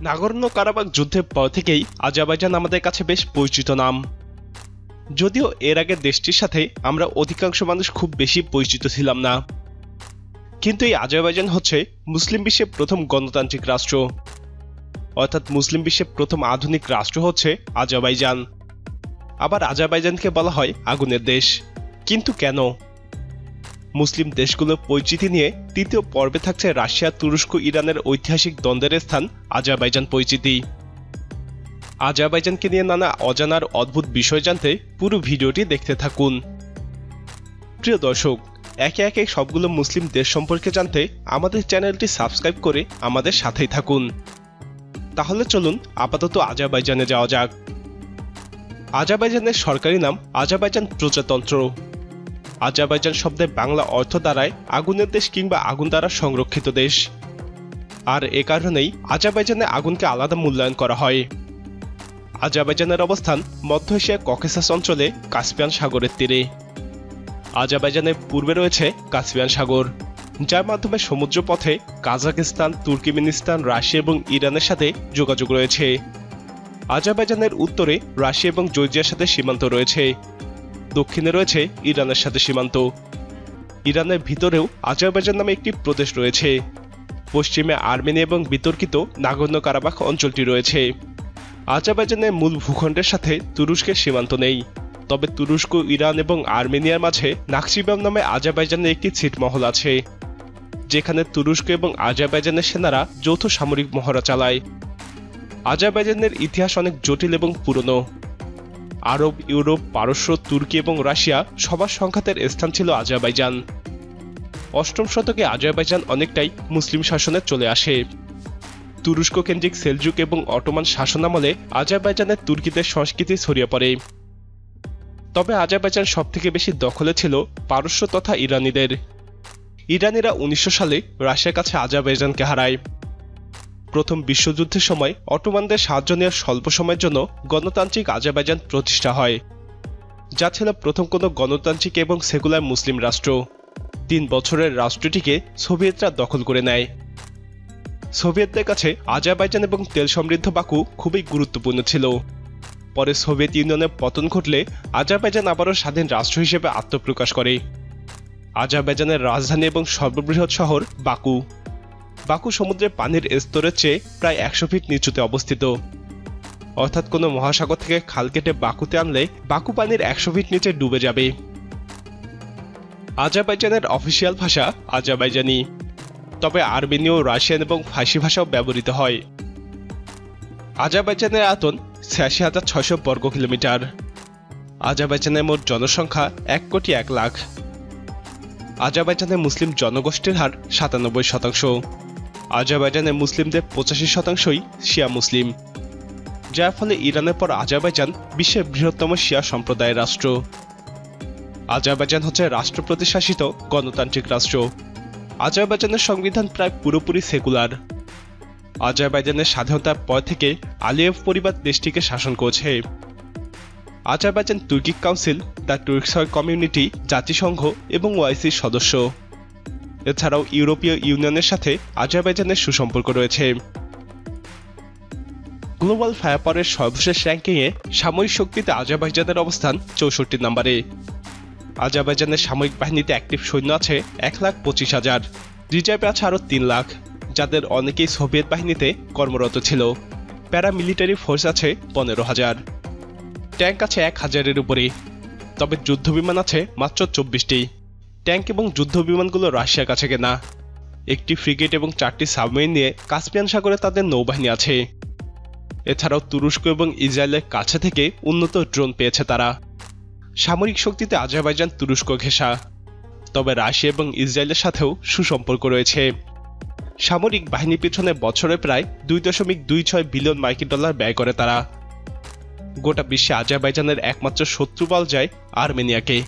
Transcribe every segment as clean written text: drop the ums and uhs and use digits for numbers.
নাগর্নো Karabakh যুদ্ধের পর থেকেই আজারবাইজান আমাদের কাছে বেশ পরিচিত নাম। যদিও এর আগে দেশটির সাথে আমরা অধিকাংশ মানুষ খুব বেশি পরিচিত ছিলাম না, কিন্তু এই আজারবাইজান হচ্ছে মুসলিম বিশ্বের প্রথম গণতান্ত্রিক রাষ্ট্র, অর্থাৎ মুসলিম বিশ্বের প্রথম আধুনিক রাষ্ট্র হচ্ছে আজারবাইজান। আবার আজারবাইজানকে বলা হয় আগুনের দেশ। কিন্তু কেন? মুসলিম দেশগুলোর পরিচিতি নিয়ে তৃতীয় পর্বে থাকছে রাশিয়া, তুরস্ক, ইরানের ঐতিহাসিক দ্বন্দ্বের স্থান আজারবাইজান পরিচিতি। আজারবাইজানকে নিয়ে নানা অজানার অদ্ভুত বিষয় জানতে পুরো ভিডিওটি দেখতে থাকুন। প্রিয় দর্শক, একে একে সবগুলো মুসলিম দেশ সম্পর্কে জানতে আমাদের চ্যানেলটি সাবস্ক্রাইব করে আমাদের সাথেই থাকুন। তাহলে চলুন আপাতত আজারবাইজানে যাওয়া যাক। আজারবাইজানের সরকারি নাম আজারবাইজান প্রজাতন্ত্র। আজারবাইজান শব্দের বাংলা অর্থ দাঁড়ায় আগুনের দেশ কিংবা আগুন দ্বারা সংরক্ষিত দেশ। আর এ কারণেই আজারবাইজানে আগুনকে আলাদা মূল্যায়ন করা হয়। আজারবাইজানের অবস্থান মধ্য এশিয়ার ককেসাস অঞ্চলে কাস্পিয়ান সাগরের তীরে। আজারবাইজানের পূর্বে রয়েছে কাস্পিয়ান সাগর, যার মাধ্যমে সমুদ্রপথে কাজাকিস্তান, তুর্কমেনিস্তান, রাশিয়া এবং ইরানের সাথে যোগাযোগ রয়েছে। আজারবাইজানের উত্তরে রাশিয়া এবং জর্জিয়ার সাথে সীমান্ত রয়েছে। দক্ষিণে রয়েছে ইরানের সাথে সীমান্ত। ইরানের ভিতরেও আজারবাইজান নামে একটি প্রদেশ রয়েছে। পশ্চিমে আর্মেনিয়া এবং বিতর্কিত নাগর্নো কারাবাখ অঞ্চলটি রয়েছে। আজারবাইজানের মূল ভূখণ্ডের সাথে তুরস্কের সীমান্ত নেই, তবে তুরস্ক, ইরান এবং আর্মেনিয়ার মাঝে নাকচিবাম নামে আজারবাইজানের একটি ছিটমহল আছে, যেখানে তুরস্ক এবং আজারবাইজানের সেনারা যৌথ সামরিক মহড়া চালায়। আজারবাইজানের ইতিহাস অনেক জটিল এবং পুরনো। আরব, ইউরোপ, পারস্য, তুর্কি এবং রাশিয়া সবার সংঘাতের স্থান ছিল আজারবাইজান। অষ্টম শতকে আজারবাইজান অনেকটাই মুসলিম শাসনে চলে আসে। তুরস্ক কেন্দ্রিক সেলজুক এবং অটোমান শাসনামলে আজারবাইজানের তুর্কিদের সংস্কৃতি ছড়িয়ে পড়ে। তবে আজারবাইজান সবথেকে বেশি দখলে ছিল পারস্য তথা ইরানিদের। ইরানিরা 1900 সালে রাশিয়ার কাছে আজারবাইজানকে হারায়। প্রথম বিশ্বযুদ্ধের সময় অটোমানদের সাহায্য নেওয়ার স্বল্প সময়ের জন্য গণতান্ত্রিক আজারবাইজান প্রতিষ্ঠা হয়, যা ছিল প্রথম কোনো গণতান্ত্রিক এবং সেকুলার মুসলিম রাষ্ট্র। 3 বছরের রাষ্ট্রটিকে সোভিয়েতরা দখল করে নেয়। সোভিয়েতদের কাছে আজারবাইজান এবং তেল সমৃদ্ধ বাকু খুবই গুরুত্বপূর্ণ ছিল। পরে সোভিয়েত ইউনিয়নের পতন ঘটলে আজারবাইজান আবারও স্বাধীন রাষ্ট্র হিসেবে আত্মপ্রকাশ করে। আজারবাইজানের রাজধানী এবং সর্ববৃহৎ শহর বাকু। বাকু সমুদ্রের পানির স্তরের চেয়ে প্রায় 100 ফিট নিচুতে অবস্থিত, অর্থাৎ কোনো মহাসাগর থেকে খাল কেটে বাকুতে আনলে বাকু পানির 100 ফিট নিচে ডুবে যাবে। আজারবাইজানের অফিসিয়াল ভাষা আজারবাইজানি, তবে আর্মেনীয়, রাশিয়ান এবং ফার্সি ভাষাও ব্যবহৃত হয়। আজারবাইজানের আয়তন 86,600 বর্গ কিলোমিটার। আজারবাইজানের মোট জনসংখ্যা 1,01,00,000। আজারবাইজানের মুসলিম জনগোষ্ঠীর হার 97%। আজারবাইজানের মুসলিমদের 85%ই শিয়া মুসলিম, যার ফলে ইরানের পর আজারবাইজান বিশ্বের বৃহত্তম শিয়া সম্প্রদায়ের রাষ্ট্র। আজারবাইজান হচ্ছে রাষ্ট্রপতি শাসিত গণতান্ত্রিক রাষ্ট্র। আজারবাইজানের সংবিধান প্রায় পুরোপুরি সেকুলার। আজারবাইজানের স্বাধীনতার পর থেকে আলিয়েভ পরিবার দেশটিকে শাসন করছে। আজারবাইজান তুর্কিক কাউন্সিল, দ্য তুর্কসয় কমিউনিটি, জাতিসংঘ এবং ওআইসির সদস্য। এছাড়াও ইউরোপীয় ইউনিয়নের সাথে আজারবাইজানের সুসম্পর্ক রয়েছে। গ্লোবাল ফায়ার পাওয়ারের সর্বশেষ র্যাঙ্কিংয়ে সামরিক শক্তিতে আজারবাইজানের অবস্থান 64 নম্বরে। আজারবাইজানের সামরিক বাহিনীতে অ্যাক্টিভ সৈন্য আছে 1,25,000। রিজার্ভে আছে আরও 3 লাখ, যাদের অনেকেই সোভিয়েত বাহিনীতে কর্মরত ছিল। প্যারামিলিটারি ফোর্স আছে 15,000। ট্যাঙ্ক আছে 1,000-এর উপরে, তবে যুদ্ধবিমান আছে মাত্র 24টি। ট্যাঙ্ক এবং যুদ্ধবিমানগুলো রাশিয়ার কাছে কেনা। একটি ফ্রিগেট এবং 4টি সাবমেরিন নিয়ে কাস্পিয়ান সাগরে তাদের নৌবাহিনী আছে। এছাড়াও তুরস্ক এবং ইসরায়েলের কাছে থেকে উন্নত ড্রোন পেয়েছে তারা। সামরিক শক্তিতে আজারবাইজান তুরস্ক ঘেঁষা, তবে রাশিয়া এবং ইসরায়েলের সাথেও সুসম্পর্ক রয়েছে। সামরিক বাহিনীর পিছনে বছরে প্রায় 2.26 বিলিয়ন মার্কিন ডলার ব্যয় করে তারা। গোটা বিশ্বে আজারবাইজানের একমাত্র শত্রু বলা যায় আর্মেনিয়াকে।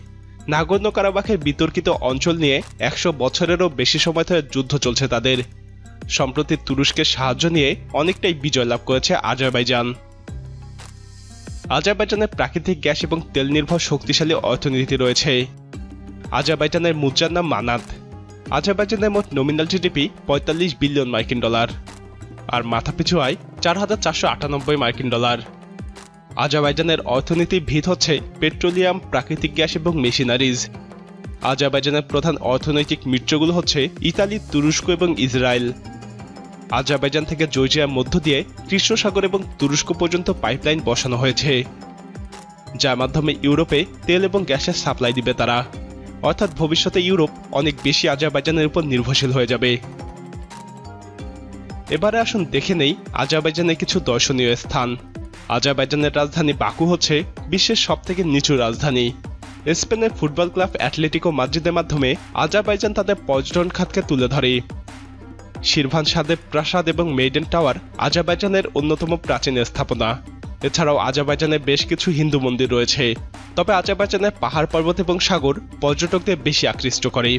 নাগর্নো কারাবাখের বিতর্কিত অঞ্চল নিয়ে 100 বছরেরও বেশি সময় ধরে যুদ্ধ চলছে তাদের। সম্প্রতি তুরস্কের সাহায্য নিয়ে অনেকটাই বিজয় লাভ করেছে আজারবাইজান। আজারবাইজানের প্রাকৃতিক গ্যাস এবং তেল নির্ভর শক্তিশালী অর্থনীতি রয়েছে। আজারবাইজানের মুদ্রার নাম মানাত। আজারবাইজানের মোট নমিনাল জিডিপি 45 বিলিয়ন মার্কিন ডলার, আর মাথাপিছু আয় $4,498 মার্কিন ডলার। আজারবাইজানের অর্থনীতির ভিত হচ্ছে পেট্রোলিয়াম, প্রাকৃতিক গ্যাস এবং মেশিনারিজ। আজারবাইজানের প্রধান অর্থনৈতিক মিত্রগুলো হচ্ছে ইতালি, তুরস্ক এবং ইসরায়েল। আজারবাইজান থেকে জর্জিয়ার মধ্য দিয়ে কৃষ্ণ সাগর এবং তুরস্ক পর্যন্ত পাইপলাইন বসানো হয়েছে, যার মাধ্যমে ইউরোপে তেল এবং গ্যাসের সাপ্লাই দিবে তারা। অর্থাৎ ভবিষ্যতে ইউরোপ অনেক বেশি আজারবাইজানের উপর নির্ভরশীল হয়ে যাবে। এবারে আসুন দেখে নেই আজারবাইজানের কিছু দর্শনীয় স্থান। আজারবাইজানের রাজধানী বাকু হচ্ছে বিশ্বের সবথেকে নিচু রাজধানী। স্পেনের ফুটবল ক্লাব অ্যাটলেটিকো মাদ্রিদের মাধ্যমে আজারবাইজান তাদের পর্যটন খাতকে তুলে ধরে। শিরভানশাহ প্রাসাদ এবং মেইডেন টাওয়ার আজারবাইজানের অন্যতম প্রাচীন স্থাপনা। এছাড়াও আজারবাইজানে বেশ কিছু হিন্দু মন্দির রয়েছে। তবে আজারবাইজানের পাহাড়, পর্বত এবং সাগর পর্যটকদের বেশি আকৃষ্ট করে।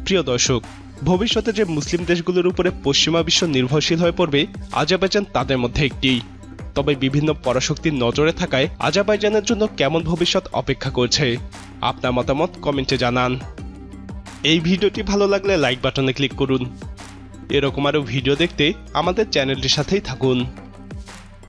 প্রিয় দর্শক, ভবিষ্যতে যে মুসলিম দেশগুলোর উপরে পশ্চিমা বিশ্ব নির্ভরশীল হয়ে পড়বে, আজারবাইজান তাদের মধ্যে একটি। তবে বিভিন্ন পরাশক্তির নজরে থাকায় আজারবাইজানের জন্য কেমন ভবিষ্যৎ অপেক্ষা করছে, আপনার মতামত কমেন্টে জানান। এই ভিডিওটি ভালো লাগলে লাইক বাটনে ক্লিক করুন। এরকম আরও ভিডিও দেখতে আমাদের চ্যানেলটির সাথেই থাকুন।